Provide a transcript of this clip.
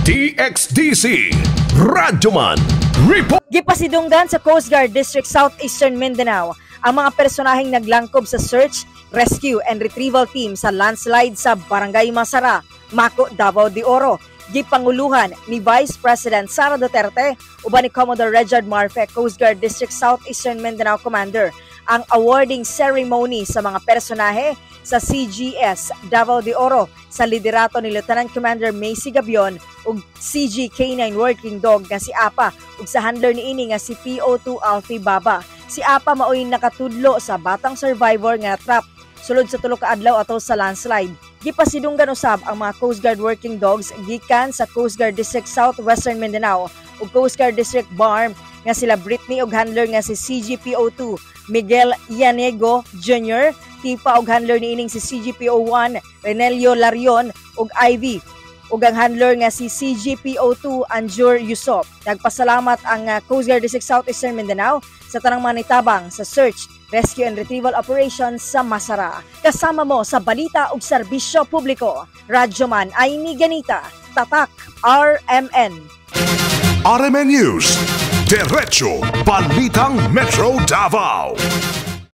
DXDC Radyoman Report. Gipasidunggan sa Coast Guard District Southeastern Mindanao ang mga personaheng naglangkob sa search, rescue and retrieval team sa landslide sa Barangay Masara, Mako, Davao de Oro. Gipanguluhan ni Vice President Sara Duterte uban ni Commodore Regard Marfe, Coast Guard District Southeastern Mindanao Commander, ang awarding ceremony sa mga personahe sa CGS Davao de Oro sa liderato ni Lieutenant Commander Macy Gabion ug CG K9 Working Dog nga si Apa ug sa handler niini nga si PO2 Alfie Baba. Si Apa maoy nakatudlo sa batang survivor nga trap sulod sa tulo ka adlaw ato sa landslide. Gipasidunggan usab ang mga Coast Guard Working Dogs gikan sa Coast Guard District Southwestern Mindanao ug Coast Guard District BARM nga sila Britney ug handler nga si CGPO2 Miguel Ianego Jr., tipa og handler niining si CGPO1 Renelio Larion ug Ivy ug ang handler nga si CGPO2 Anjur Yusop. Nagpasalamat ang Coast Guard District Southeastern Mindanao sa tanang manitabang sa search, rescue and retrieval operations sa Masara. Kasama mo sa balita ug serbisyo publiko. Radyoman Aimee Ganita, Tatak RMN. RMN News, Diretso Balitang Metro Davao.